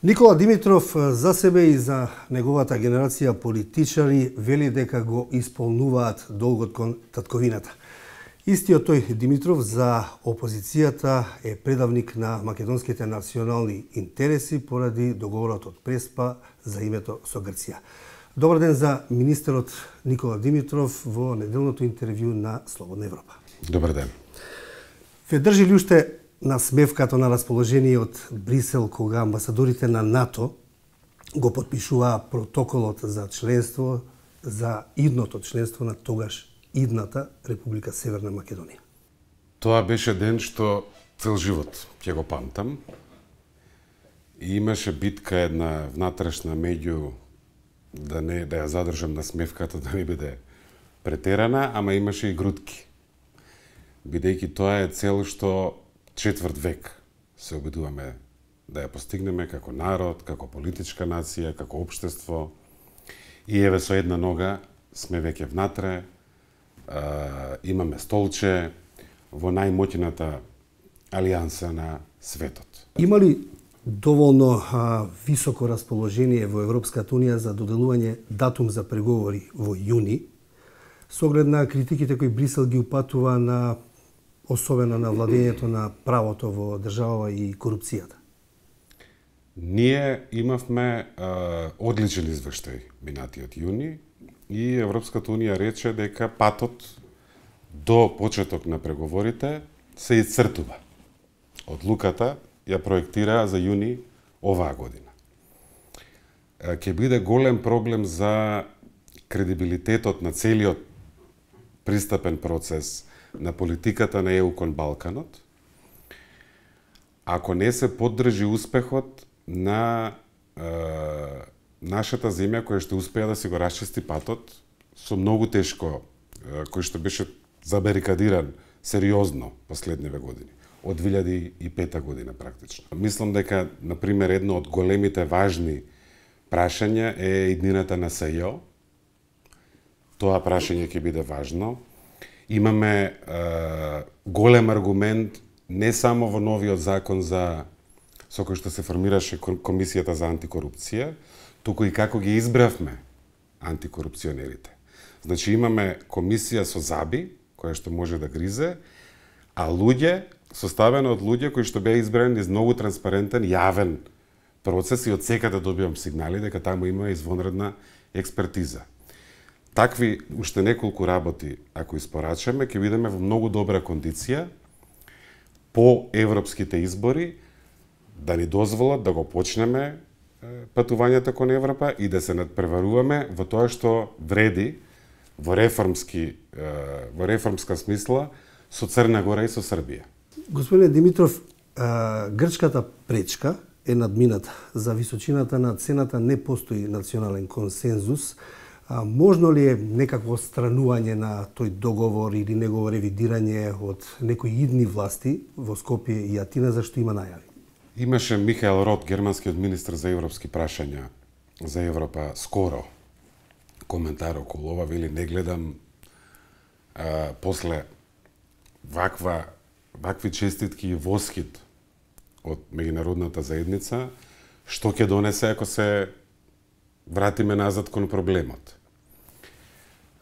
Никола Димитров за себе и за неговата генерација политичари вели дека го исполнуваат долгот кон татковината. Истиот тој Димитров за опозицијата е предавник на македонските национални интереси поради договорот од Преспа за името со Грција. Добар ден за министерот Никола Димитров во неделното интервју на Слободна Европа. Добар ден. Ве држи ли уште на смевката на расположение од Брисел кога амбасадорите на НАТО го подпишуваа протоколот за членство, за идното членство на тогаш идната Република Северна Македонија? Тоа беше ден што цел живот ќе го памтам. И имаше битка една внатрешна меѓу да ја задржам на смевката да не биде претерана, ама имаше и грудки. Бидејќи тоа е цел што четврт век се обидуваме да ја постигнеме како народ, како политичка нација, како општество. И еве со една нога сме веќе внатре, имаме столче во најмоќната алијанса на светот. Има ли доволно високо расположение во Европската Унија за доделување датум за преговори во јуни, со оглед на критиките кои Брисел ги упатува на особено на владењето на правото во држава и корупцијата? Ние имавме одличен извештај минатиот јуни и Европската Унија рече дека патот до почеток на преговорите се исцртува. Одлуката ја проектираа за јуни оваа година. Ќе биде голем проблем за кредибилитетот на целиот пристапен процес на политиката на ЕУ кон Балканот, ако не се поддржи успехот на нашата земја која што успеа да си го расчисти патот со многу тешко, кој што беше забарикадиран сериозно последниве години, од 2005 година практично. Мислам дека, например, едно од големите важни прашања е иднината на СЈО. Тоа прашање ќе биде важно. Имаме голем аргумент не само во новиот закон со кој што се формираше Комисијата за антикорупција, туку и како ги избравме антикорупционерите. Значи имаме комисија со заби, која што може да гризе, а луѓе, составено од луѓе кои што беа избрани низ многу транспарентен, јавен процес и од секаде добивам сигнали дека таму има извонредна експертиза. Такви уште неколку работи, ако испорачаме, ќе бидеме во многу добра кондиција по европските избори да ни дозволат да го почнеме патувањето кон Европа и да се надпреваруваме во тоа што вреди во реформска смисла со Црна Гора и со Србија. Господине Димитров, грчката пречка е надмината. За височината на цената не постои национален консензус. Можно ли е некакво странување на тој договор или негово ревидирање од некои идни власти во Скопје и Атина, зашто има најави? Имаше Михаел Рот, германскиот министр за европски прашања за Европа, скоро коментар околу ова, вели не гледам после вакви честитки и восхит од меѓународната заедница, што ќе донесе ако се вратиме назад кон проблемот.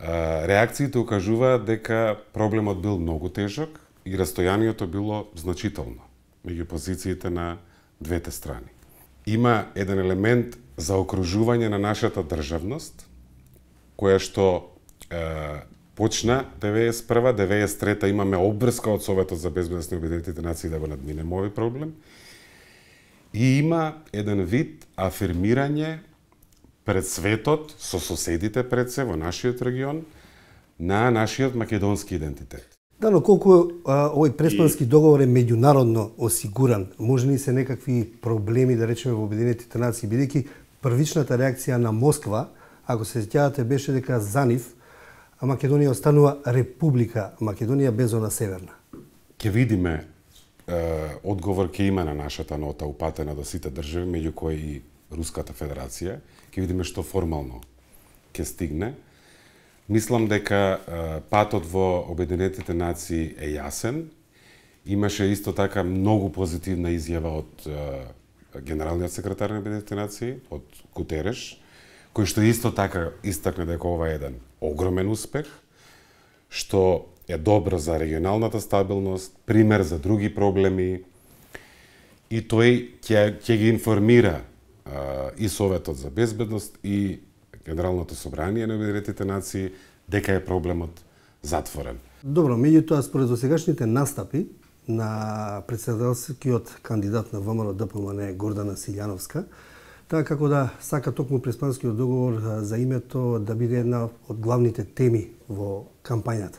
Реакциите укажуваат дека проблемот бил многу тежок и растојанието било значително меѓу позициите на двете страни. Има еден елемент за окружување на нашата државност, која што почна 91-93 имаме обврска од Советот за безбедност на Обединетите нации да го надминеме овој проблем. И има еден вид афирмирање пред светот, со соседите пред се во нашиот регион, на нашиот македонски идентитет. Да, но колку овој преспански договор е меѓународно осигуран, може ли се некакви проблеми, да речеме, во Обединетите нации, бидејќи првичната реакција на Москва, ако се сеќавате, беше дека за нив Македонија останува Република Македонија без она северна? Ќе видиме одговор ќе има на нашата нота упатена до сите држави, меѓу кои и Руската Федерација. Ќе видиме што формално ќе стигне. Мислам дека патот во Обединетите нации е јасен. Имаше исто така многу позитивна изјава од генералниот секретар на Обединетите нации, од Гутереш, кој што исто така истакна дека ова е еден огромен успех, што е добро за регионалната стабилност, пример за други проблеми, и тој ќе ги информира и Советот за безбедност и Генералното собрание на Обединетите нации дека е проблемот затворен. Добро, меѓутоа според досегашните настапи на председателскиот кандидат на ВМРО ДПМН Гордана Силјановска, така како да сака токму Преспанскиот договор за името да биде една од главните теми во кампањата.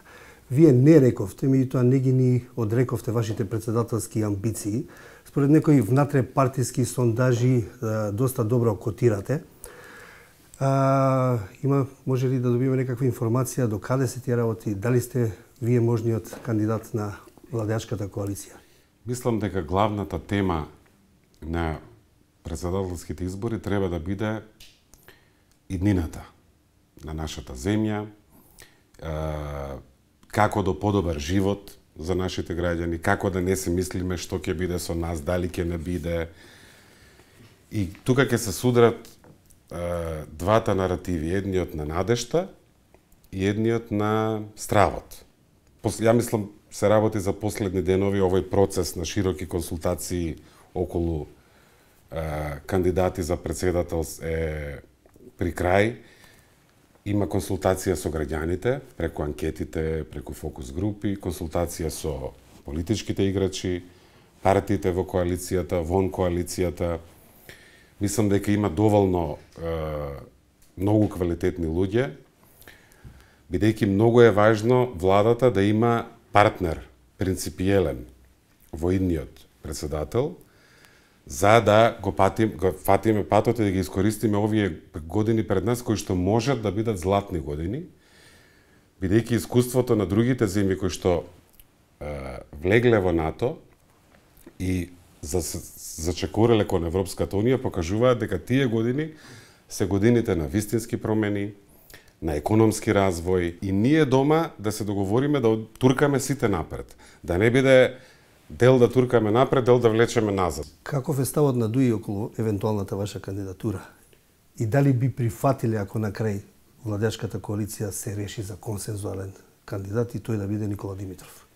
Вие не рековте, меѓутоа не ги ни одрековте вашите председателски амбиции. Според некои внатре партиски сондажи доста добро котирате. Може ли да добиеме некаква информација до каде се тие работи? Дали сте вие можниот кандидат на владеачката коалиција? Мислам дека главната тема на председателските избори треба да биде иднината на нашата земја, како до подобар живот за нашите граѓани, како да не се мислиме што ќе биде со нас, дали ќе не биде. И тука ќе се судрат двата наративи, едниот на надежта и едниот на стравот. Ја мислам се работи за последни денови овој процес на широки консултации околу кандидати за председател е при крај. Има консултација со граѓаните, преку анкетите, преку фокус групи, консултација со политичките играчи, партиите во коалицијата, вон коалицијата. Мислам дека има доволно многу квалитетни луѓе, бидејќи многу е важно владата да има партнер, принципиелен во идниот председател, за да го фатиме патот и да ги искористиме овие години пред нас, кои што можат да бидат златни години, бидејќи искуството на другите земји кои што влегле во НАТО и зачекореле кон Европската Унија покажуваат дека тие години се годините на вистински промени, на економски развој, и ние дома да се договориме да туркаме сите напред, да не биде дел да туркаме напред, дел да влечеме назад. Каков е ставот на ДУИ околу евентуалната ваша кандидатура? И дали би прифатиле ако на крај владеачката коалиција се реши за консензуален кандидат и тој да биде Никола Димитров?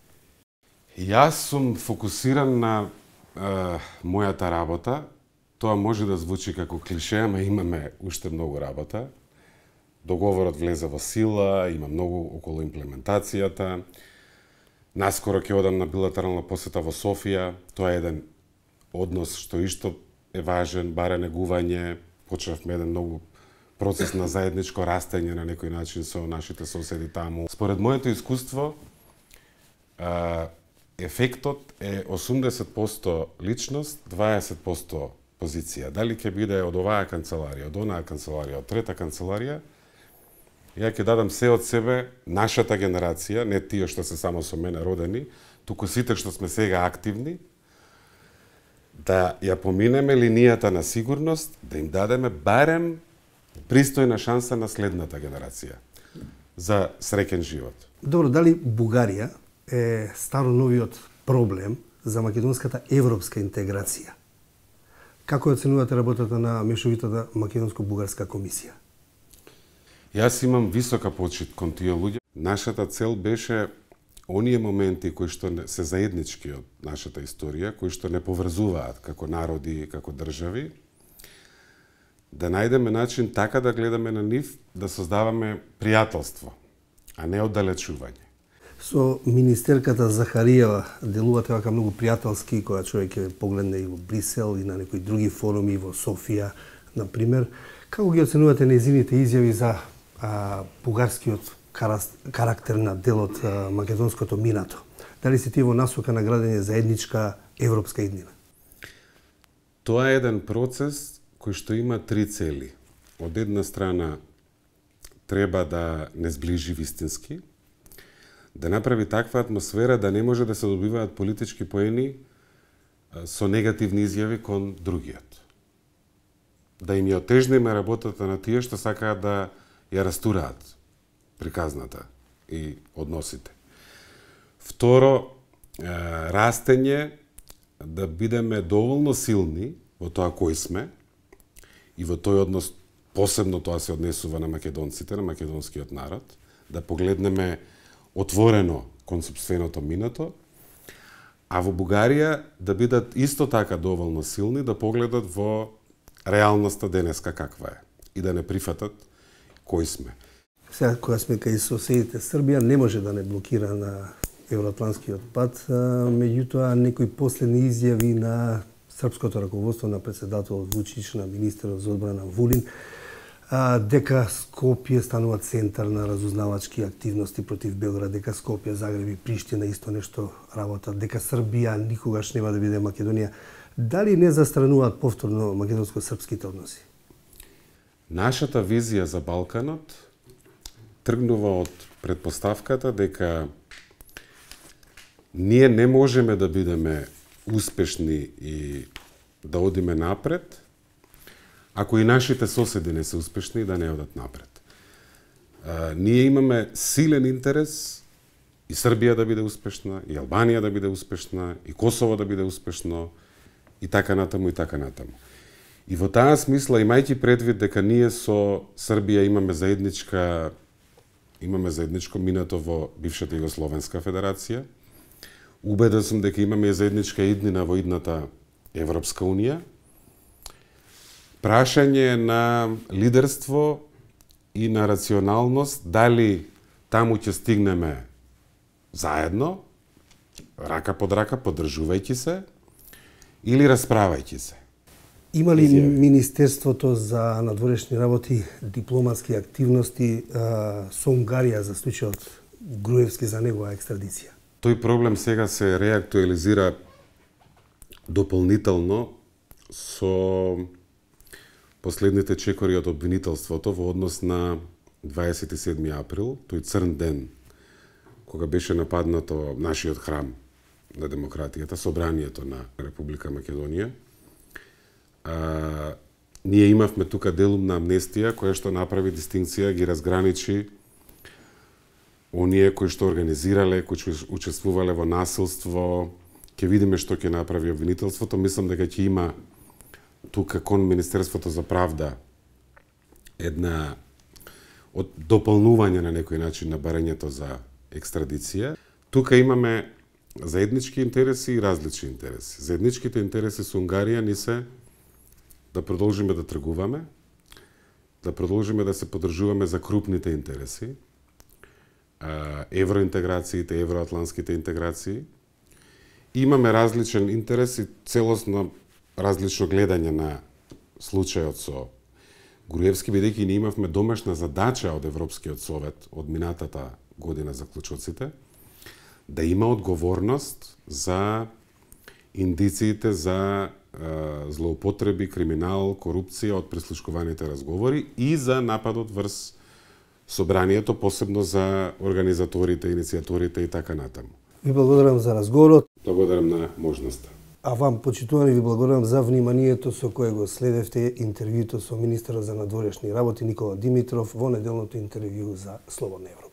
Јас сум фокусиран на мојата работа. Тоа може да звучи како клише, ама имаме уште многу работа. Договорот влезе во сила, има многу околу имплементацијата. Наскоро ќе одам на билатерална посета во Софија. Тоа е еден однос што исто е важен, баре негување. Почнавме еден многу процес на заедничко растење на некој начин со нашите соседи таму. Според моето искуство, ефектот е 80% личност, 20% позиција. Дали ќе биде од оваа канцеларија, од онаа канцеларија, од трета канцеларија, ја ќе дадам се од себе, нашата генерација, не тие што се само со мене родени, туку сите што сме сега активни, да ја поминеме линијата на сигурност, да им дадеме барем пристојна шанса на следната генерација за среќен живот. Добро, дали Бугарија е старо новиот проблем за македонската европска интеграција? Како оценувате работата на мешовитата македонско-бугарска комисија? Јас имам висока почит кон тие луѓе. Нашата цел беше оние моменти кои што се заеднички од нашата историја, кои што не поврзуваат како народи, како држави, да најдеме начин така да гледаме на нив, да создаваме пријателство, а не оддалечување. Со министерката Захариева делувате вака многу пријателски, кога човек ќе погледне и во Брисел и на некои други форуми во Софија, например. Како ги оценувате нејзините изјави за бугарскиот карактер на делот македонското минато? Дали се тие во насока на градење заедничка европска иднина? Тоа е еден процес кој што има три цели. Од една страна треба да не сближи вистински, да направи таква атмосфера да не може да се добиваат политички поени со негативни изјави кон другиот. Да им ја отежнеме работата на тие што сакаат да ја растураат приказната и односите. Второ, растење, да бидеме доволно силни во тоа кој сме и во тој однос посебно тоа се однесува на македонците, на македонскиот народ, да погледнеме отворено кон сопственото минато, а во Бугарија да бидат исто така доволно силни да погледат во реалноста денеска каква е и да не прифатат кој сме. Сега, кога сме кај соседите, Србија не може да не блокира на евроатлантскиот пат, меѓутоа некои последни изјави на српското раководство, на председателот Вучич, на министерот за одбрана Вулин, дека Скопје станува центар на разузнавачки активности против Белград, дека Скопје, Загреб и Приштина исто нешто работат, дека Србија никогаш нема да биде Македонија. Дали не застрануваат повторно македонско-српските односи? Нашата визија за Балканот тргнува од предпоставката дека ние не можеме да бидеме успешни и да одиме напред, ако и нашите соседи не се успешни да не одат напред. Ние имаме силен интерес и Србија да биде успешна, и Албанија да биде успешна, и Косово да биде успешно, и така натаму, и така натаму. И во таа смисла, имајќи предвид дека ние со Србија имаме заедничко минато во бившата Југословенска федерација, убеден сум дека имаме заедничка иднина во идната Европска унија. Прашање на лидерство и на рационалност, дали таму ќе стигнеме заедно, рака под рака, поддржувајќи се, или расправајќи се. Има ли Министерството за надворешни работи дипломатски активности со Унгарија за случајот Груевски за негова екстрадиција? Тој проблем сега се реактуализира дополнително со последните чекори од обвинителството во однос на 27 април, тој црн ден, кога беше нападнато нашиот храм на демократијата, собранието на Република Македонија. Ние имавме тука делумна амнестија која што направи дистинкција, ги разграничи оние кои што организирале, кои што учествувале во насилство. Ќе видиме што ќе направи обвинителството. Мислам дека ќе има тука кон Министерството за правда една од дополнување на некој начин на барањето за екстрадиција. Тука имаме заеднички интереси и различни интереси. Заедничките интереси со Унгарија ни се да продолжиме да тргуваме, да продолжиме да се поддржуваме за крупните интереси, евроинтеграциите, евроатлантските интеграции. Имаме различен интерес и целосно различно гледање на случајот со Груевски, бидејќи ние имавме домашна задача од Европскиот совет од минатата година заклучоците, да има одговорност за индициите за злоупотреби, криминал, корупција од прислушкуваните разговори и за нападот врз собранието, посебно за организаторите, иницијаторите и така натаму. Ви благодарам за разговорот. Благодарам на можноста. А вам, почитувани, ви благодарам за вниманието со кое го следевте интервјуто со министерот за надворешни работи Никола Димитров во неделното интервју за Слободна Европа.